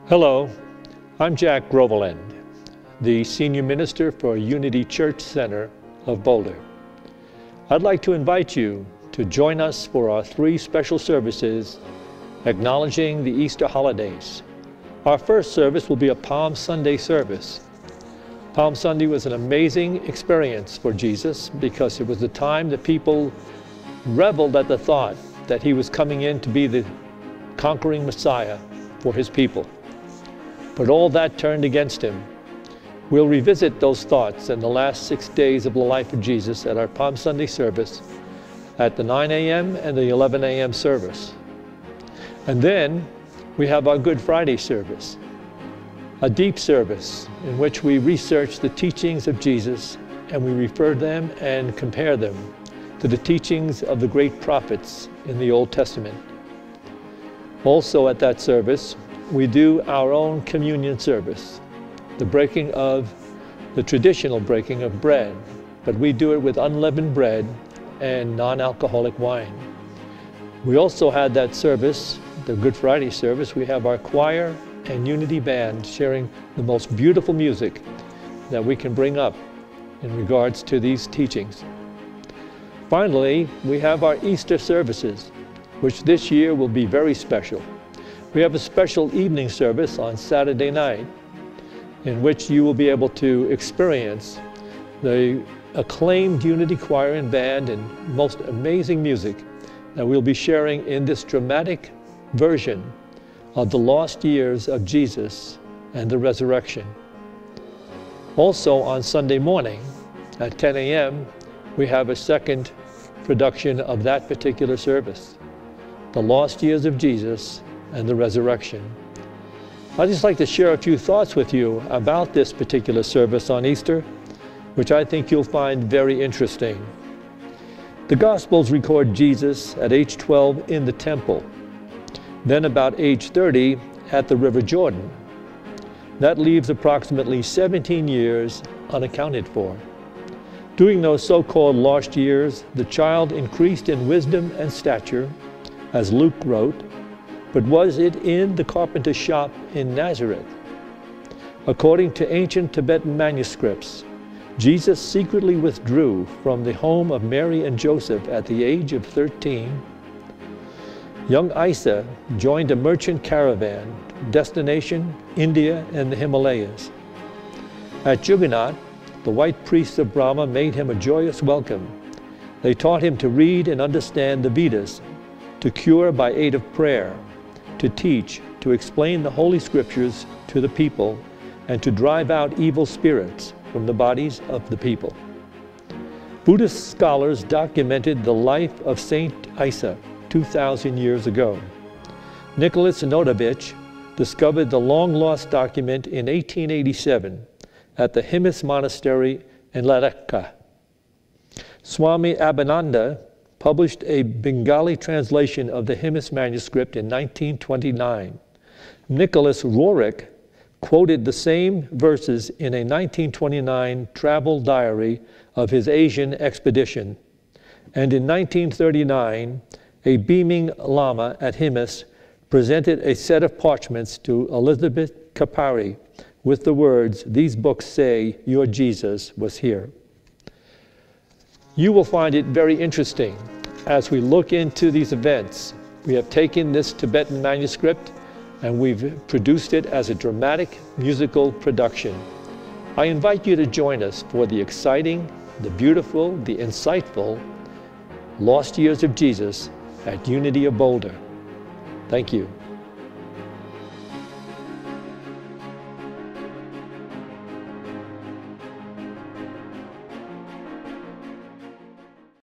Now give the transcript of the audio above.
Hello, I'm Jack Groveland, the Senior Minister for Unity Church Center of Boulder. I'd like to invite you to join us for our 3 special services acknowledging the Easter holidays. Our first service will be a Palm Sunday service. Palm Sunday was an amazing experience for Jesus because it was the time that people reveled at the thought that he was coming in to be the conquering Messiah for his people. But all that turned against him. We'll revisit those thoughts in the last 6 days of the life of Jesus at our Palm Sunday service at the 9 a.m. and the 11 a.m. service. And then we have our Good Friday service, a deep service in which we research the teachings of Jesus and we refer them and compare them to the teachings of the great prophets in the Old Testament. Also at that service, we do our own communion service, the traditional breaking of bread, but we do it with unleavened bread and non-alcoholic wine. We also had that service, the Good Friday service, we have our choir and unity band sharing the most beautiful music that we can bring up in regards to these teachings. Finally, we have our Easter services, which this year will be very special. We have a special evening service on Saturday night in which you will be able to experience the acclaimed Unity Choir and Band and most amazing music that we'll be sharing in this dramatic version of the lost years of Jesus and the resurrection. Also on Sunday morning at 10 a.m. we have a second production of that particular service, the lost years of Jesus and the resurrection. I'd just like to share a few thoughts with you about this particular service on Easter, which I think you'll find very interesting. The Gospels record Jesus at age 12 in the temple, then about age 30 at the River Jordan. That leaves approximately 17 years unaccounted for. During those so-called lost years, the child increased in wisdom and stature, as Luke wrote, but was it in the carpenter's shop in Nazareth? According to ancient Tibetan manuscripts, Jesus secretly withdrew from the home of Mary and Joseph at the age of 13. Young Issa joined a merchant caravan, destination India and the Himalayas. At Juggernaut, the white priests of Brahma made him a joyous welcome. They taught him to read and understand the Vedas, to cure by aid of prayer, to teach, to explain the Holy Scriptures to the people, and to drive out evil spirits from the bodies of the people. Buddhist scholars documented the life of Saint Issa 2,000 years ago. Nicolas Notovitch discovered the long-lost document in 1887 at the Himis Monastery in Ladakh. Swami Abhedananda published a Bengali translation of the Himis manuscript in 1929. Nicholas Roerich quoted the same verses in a 1929 travel diary of his Asian expedition. And in 1939, a beaming Lama at Himis presented a set of parchments to Elizabeth Kapari with the words, "These books say your Jesus was here." You will find it very interesting as we look into these events. We have taken this Tibetan manuscript and we've produced it as a dramatic musical production. I invite you to join us for the exciting, the beautiful, the insightful lost years of Jesus at Unity of Boulder. Thank you.